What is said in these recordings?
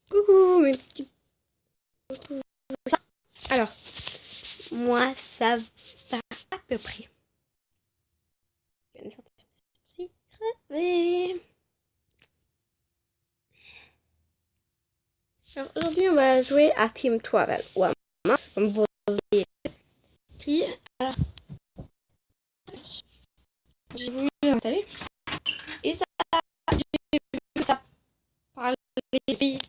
Coucou mes petits. Alors, moi ça va à peu près. Je viens de sortir. Je suis crevée. Alors aujourd'hui on va jouer à Team Travel. Ouais, comme vous voyez. Puis, alors, j'ai voulu l'installer. Et ça, j'ai vu ça par les filles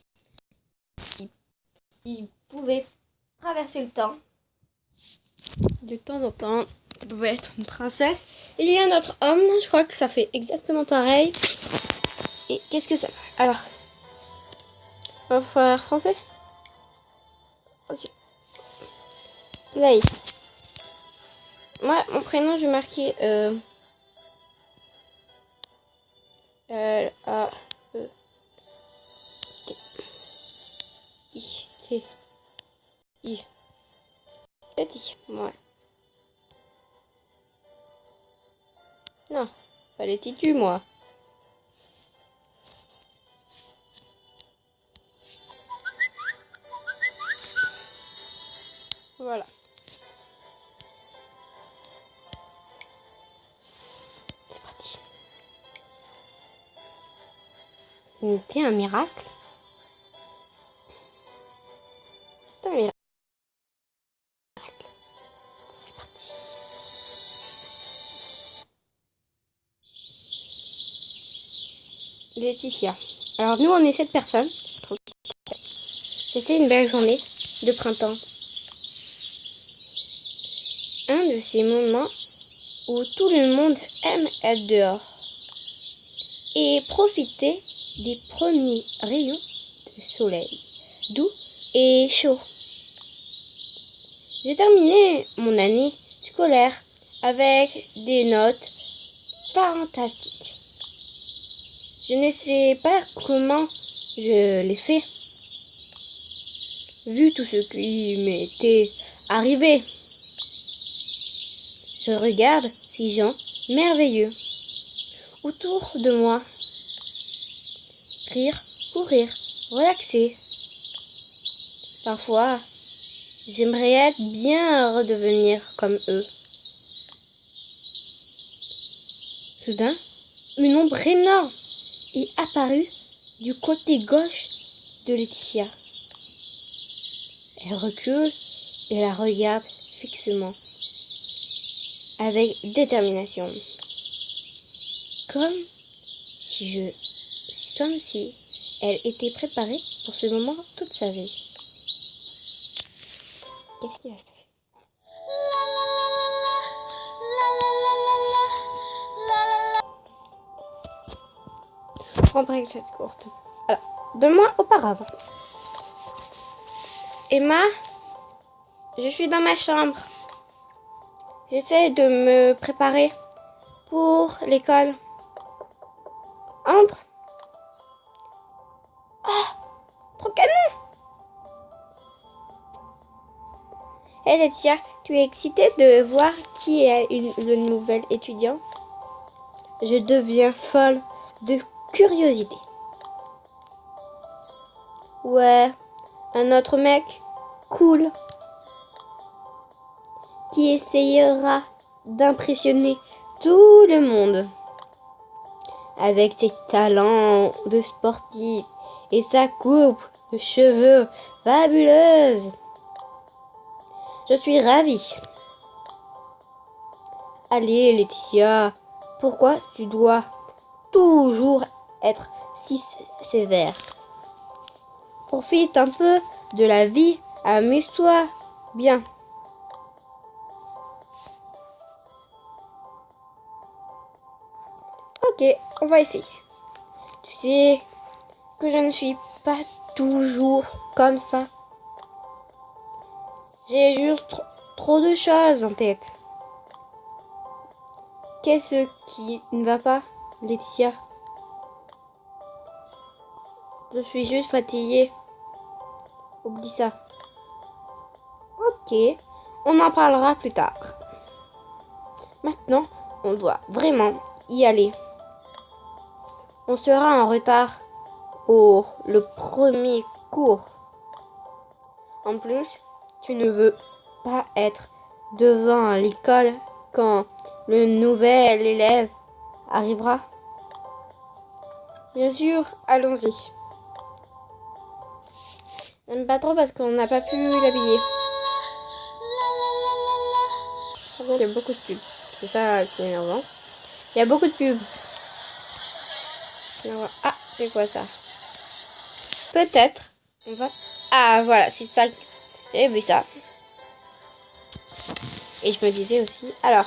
qui pouvaient traverser le temps. De temps en temps, ça pouvait être une princesse. Il y a un autre homme, je crois que ça fait exactement pareil. Et qu'est-ce que ça fait? Alors, on va faire français? Ok. Play. Moi, mon prénom, je vais marquer A E T I T I. Laetitia. Ouais. Non, pas les titus, moi. Voilà. C'est parti. C'était un miracle. C'est un miracle. C'est parti. Laetitia. Alors nous, on est 7 personnes. C'était une belle journée de printemps. Un de ces moments où tout le monde aime être dehors et profiter des premiers rayons de soleil doux et chaud. J'ai terminé mon année scolaire avec des notes fantastiques. Je ne sais pas comment je l'ai fait, vu tout ce qui m'était arrivé. Je regarde ces gens merveilleux autour de moi, rire, courir, relaxer. Parfois, j'aimerais être bien redevenir comme eux. Soudain, une ombre énorme est apparue du côté gauche de Laetitia. Elle recule et la regarde fixement, avec détermination. Comme si elle était préparée pour ce moment toute sa vie. Qu'est-ce qui va se passer? Reprends cette courte. Alors, 2 mois auparavant. Emma, je suis dans ma chambre. J'essaie de me préparer pour l'école. Entre. Ah, trop canon! Hey Laetitia, tu es excitée de voir qui est le nouvel étudiant? Je deviens folle de curiosité. Ouais, un autre mec cool qui essayera d'impressionner tout le monde avec ses talents de sportif et sa coupe de cheveux fabuleuse. Je suis ravie. Allez Laetitia, pourquoi tu dois toujours être si sévère? Profite un peu de la vie, amuse-toi bien. Ok, on va essayer. Tu sais que je ne suis pas toujours comme ça. J'ai juste trop de choses en tête. Qu'est-ce qui ne va pas, Laetitia? Je suis juste fatiguée. Oublie ça. Ok, on en parlera plus tard. Maintenant, on doit vraiment y aller. On sera en retard pour le premier cours. En plus, tu ne veux pas être devant l'école quand le nouvel élève arrivera. Bien sûr, allons-y. J'aime pas trop parce qu'on n'a pas pu l'habiller. Il y a beaucoup de pubs. C'est ça qui est énervant. Il y a beaucoup de pubs. Ah, c'est quoi ça? Peut-être. On va... Ah, voilà, c'est ça. J'ai vu ça. Et je me disais aussi... Alors...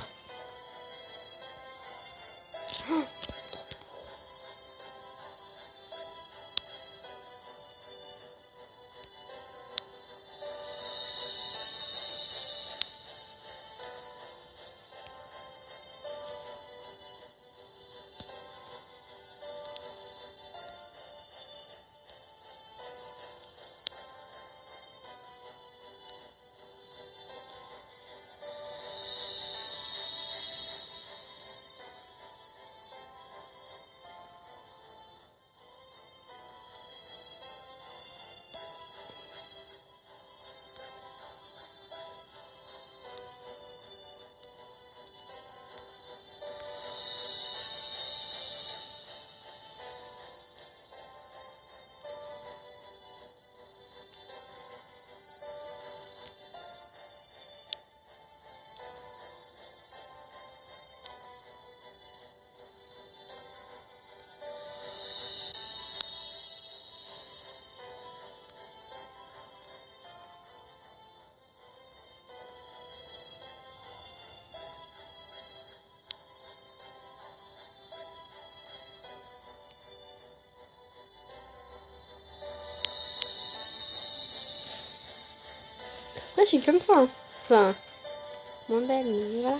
Moi, je suis comme ça. Hein. Enfin, moins belle, mais voilà.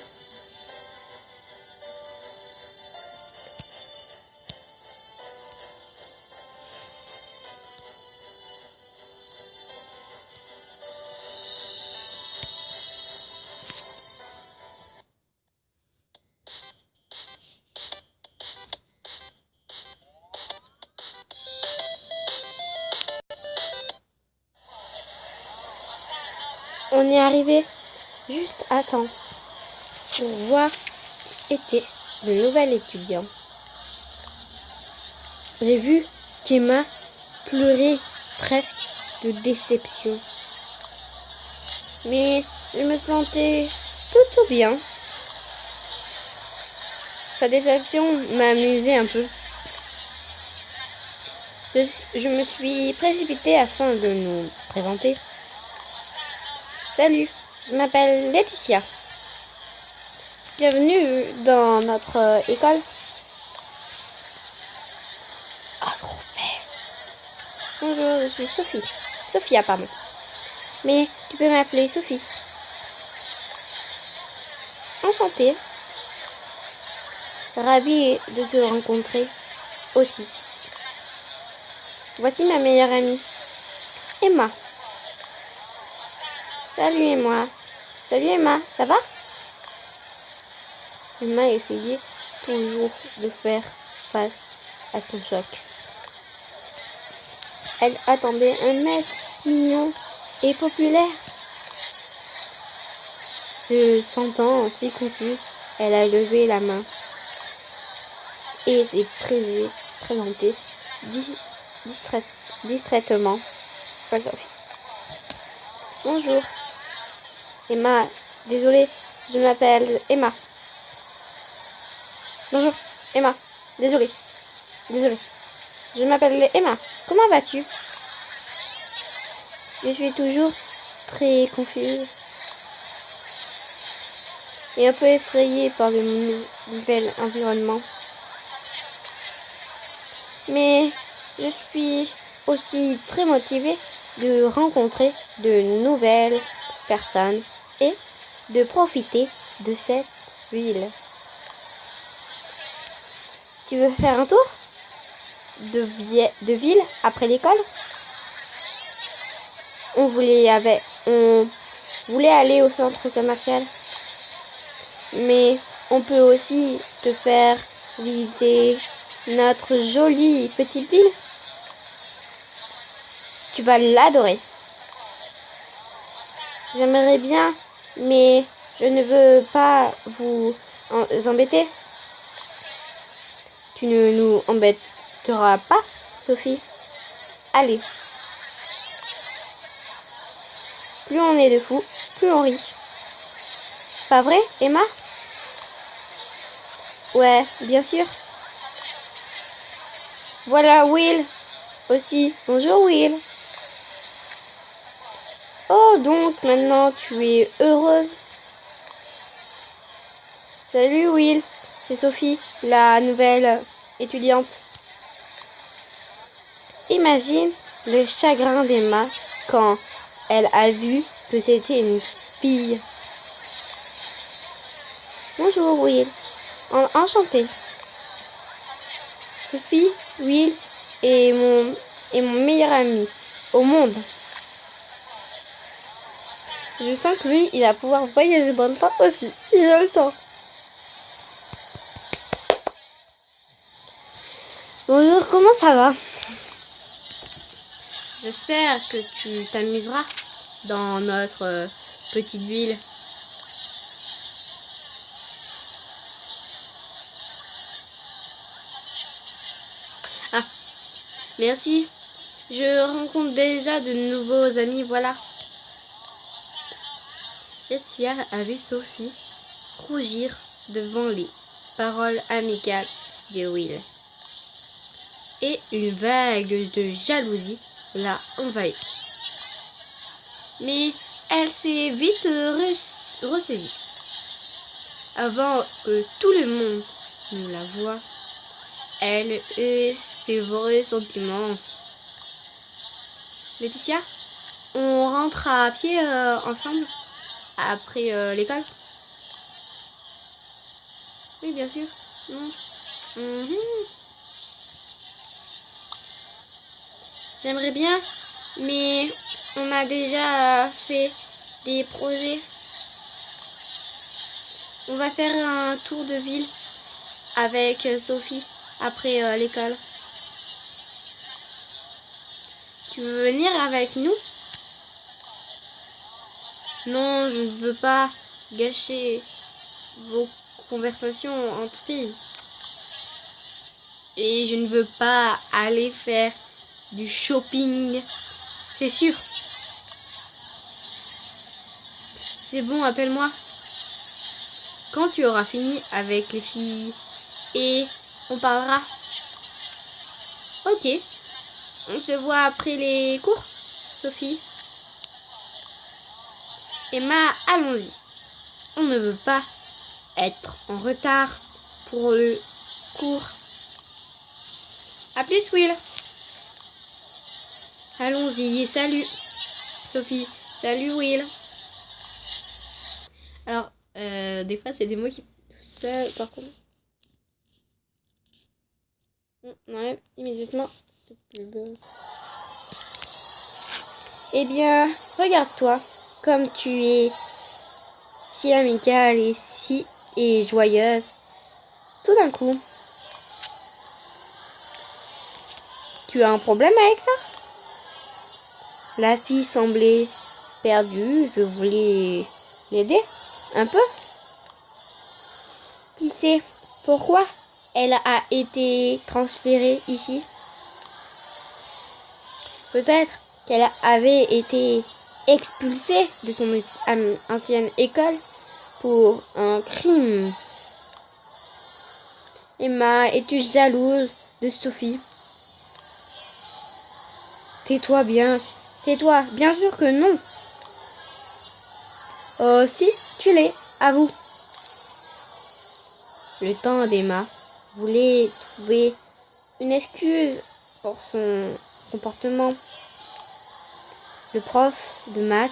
On est arrivé juste à temps pour voir qui était le nouvel étudiant. J'ai vu qu'Emma pleurait presque de déception. Mais je me sentais plutôt bien. Sa déception m'a amusé un peu. Je me suis précipitée afin de nous présenter. Salut, je m'appelle Laetitia. Bienvenue dans notre école. Ah, trop belle. Bonjour, je suis Sophie. Sophia, pardon. Mais tu peux m'appeler Sophie. Enchantée. Ravie de te rencontrer aussi. Voici ma meilleure amie, Emma. Salut Emma. Salut Emma, ça va? Emma essayait toujours de faire face à son choc. Elle attendait un mec mignon et populaire. Se sentant si confuse, elle a levé la main et s'est présentée distraitement. Pas Sophie. Bonjour. Emma, désolée, je m'appelle Emma. Bonjour, Emma, désolée. Je m'appelle Emma. Comment vas-tu? Je suis toujours très confuse et un peu effrayée par le nouvel environnement. Mais je suis aussi très motivée de rencontrer de nouvelles personnes et de profiter de cette ville. Tu veux faire un tour de ville après l'école? On voulait aller au centre commercial. Mais on peut aussi te faire visiter notre jolie petite ville. Tu vas l'adorer. J'aimerais bien, mais je ne veux pas vous embêter. Tu ne nous embêteras pas, Sophie. Allez. Plus on est de fous, plus on rit. Pas vrai, Emma? Ouais, bien sûr. Voilà Will aussi. Bonjour Will. Oh, donc maintenant tu es heureuse. Salut Will, c'est Sophie, la nouvelle étudiante. Imagine le chagrin d'Emma quand elle a vu que c'était une fille. Bonjour Will, enchantée. Sophie, Will est mon meilleur ami au monde. Je sens que lui, il va pouvoir voyager dans le temps aussi. Il a le temps. Bonjour, comment ça va? J'espère que tu t'amuseras dans notre petite ville. Ah, merci. Je rencontre déjà de nouveaux amis, voilà. Laetitia a vu Sophie rougir devant les paroles amicales de Will. Et une vague de jalousie l'a envahie. Mais elle s'est vite ressaisie. Avant que tout le monde ne la voie, elle et ses vrais sentiments. Laetitia, on rentre à pied ensemble après l'école? Oui, bien sûr. Non. J'aimerais bien, mais on a déjà fait des projets. On va faire un tour de ville avec Sophie après l'école. Tu veux venir avec nous? Non, je ne veux pas gâcher vos conversations entre filles. Et je ne veux pas aller faire du shopping, c'est sûr. C'est bon, appelle-moi quand tu auras fini avec les filles et on parlera. Ok, on se voit après les cours, Sophie. Emma, allons-y. On ne veut pas être en retard pour le cours. À plus, Will. Allons-y, salut, Sophie. Salut, Will. Alors, des fois, c'est des mots qui tout seul, par contre. On enlève immédiatement cette pub. Eh bien, regarde-toi, comme tu es si amicale et joyeuse. Tout d'un coup, tu as un problème avec ça? La fille semblait perdue. Je voulais l'aider un peu. Qui sait pourquoi elle a été transférée ici? Peut-être qu'elle avait été expulsée de son ancienne école pour un crime. Emma, es-tu jalouse de Sophie? Tais-toi bien sûr que non. Oh si, tu l'es, avoue. Le temps d'Emma voulait trouver une excuse pour son comportement. Le prof de maths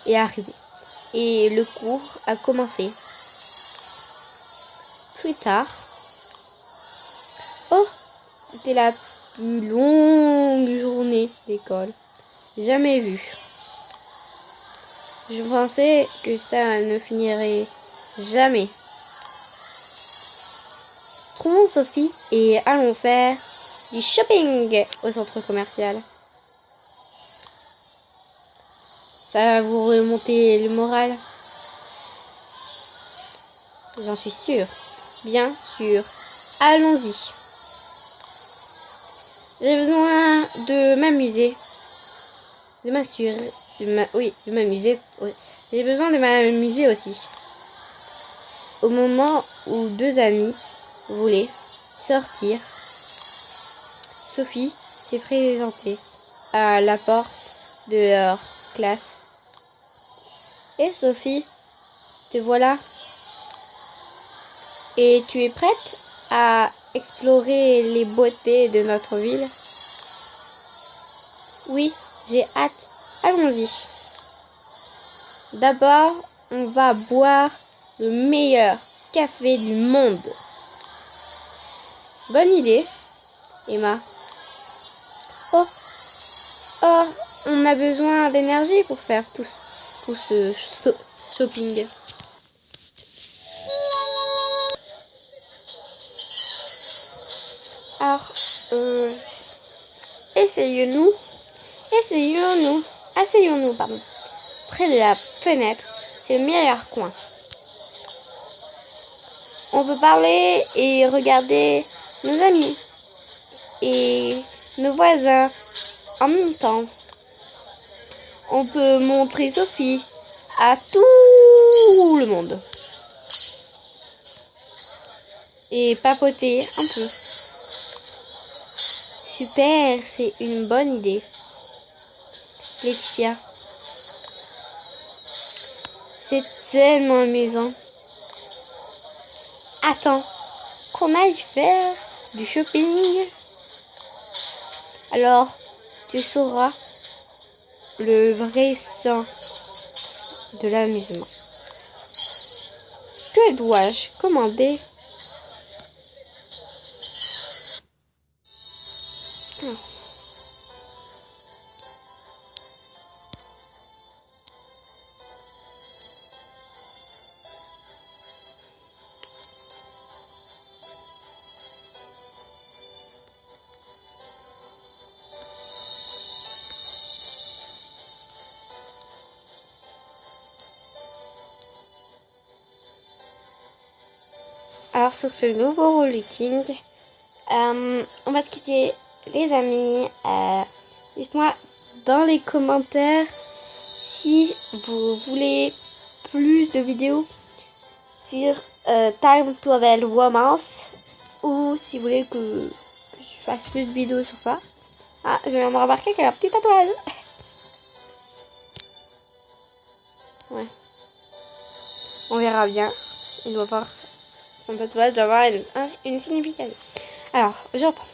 est arrivé et le cours a commencé. Plus tard, oh, c'était la plus longue journée d'école jamais vue. Je pensais que ça ne finirait jamais. Trouvons Sophie et allons faire du shopping au centre commercial. Ça va vous remonter le moral. J'en suis sûre. Bien sûr. Allons-y. J'ai besoin de m'amuser. De m'assurer. Oui, de m'amuser. Oui. J'ai besoin de m'amuser aussi. Au moment où deux amis voulaient sortir, Sophie s'est présentée à la porte de leur classe. Et Sophie, te voilà. Et tu es prête à explorer les beautés de notre ville? Oui, j'ai hâte. Allons-y. D'abord, on va boire le meilleur café du monde. Bonne idée, Emma. Oh, oh, on a besoin d'énergie pour faire tout ce shopping. Alors, asseyons-nous, près de la fenêtre. C'est le meilleur coin. On peut parler et regarder nos amis et nos voisins en même temps. On peut montrer Sophie à tout le monde. Et papoter un peu. Super, c'est une bonne idée. Laetitia. C'est tellement amusant. Attends, qu'on aille faire du shopping. Alors, tu sauras le vrai sens de l'amusement. Que dois-je commander? Alors sur ce nouveau rolling, on va se quitter les amis. Dites-moi dans les commentaires si vous voulez plus de vidéos sur Time Travel Romance ou si vous voulez que je fasse plus de vidéos sur ça. Ah, je viens de remarquer qu'il y a un petit tatouage. Ouais. On verra bien. Il doit voir. Son tatouage doit avoir une signification. Alors, je reprends.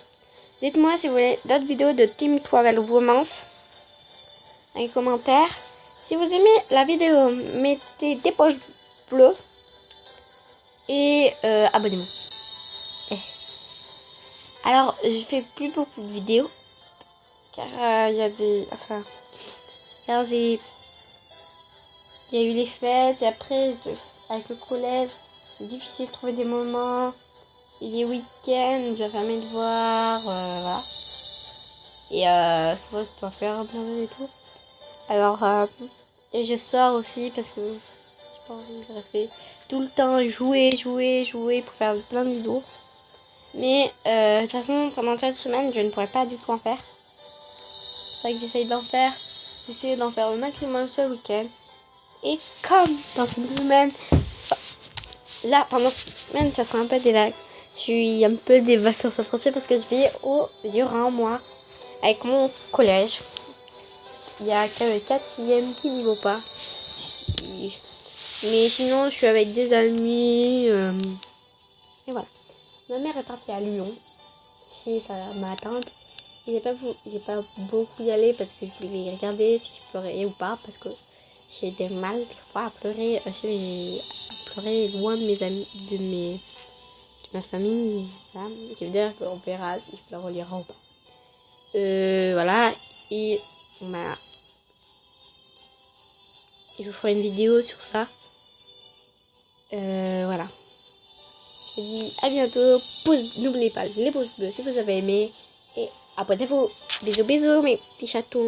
Dites-moi si vous voulez d'autres vidéos de Team Travel Romance dans les commentaires. Si vous aimez la vidéo, mettez des pouces bleus et abonnez-vous. Alors, je fais plus beaucoup de vidéos car il y a des... Enfin, car il y a eu les fêtes et après, avec le collège, c'est difficile de trouver des moments. Et les week-ends, je vais faire mes devoirs, voilà. Et souvent, je dois faire plein de et tout. Alors, et je sors aussi parce que j'ai pas envie de rester tout le temps jouer pour faire plein de vidéos. Mais de toute façon, pendant cette semaine, je ne pourrais pas du tout en faire. C'est vrai que j'essaye d'en faire. J'essaie d'en faire le maximum ce week-end. Et comme dans cette semaine, là, pendant cette semaine, ça sera un peu des vagues. Je suis un peu des vacances approchées parce que je vais il y aura un mois avec mon collège. Il y a que le 4e qui n'y va pas. Mais sinon, je suis avec des amis. Et voilà. Ma mère est partie à Lyon chez ma tante. Et j'ai pas beaucoup y aller parce que je voulais regarder si je pleurais ou pas. Parce que j'ai des mal des fois à pleurer loin de mes amis, de ma famille. Voilà. Qui veut dire qu'on verra si je pleure au lira ou pas. Voilà. Et je vous ferai une vidéo sur ça. Voilà. Je vous dis à bientôt. N'oubliez pas les pouces bleus si vous avez aimé. Et abonnez-vous. Bisous bisous mes petits chatons.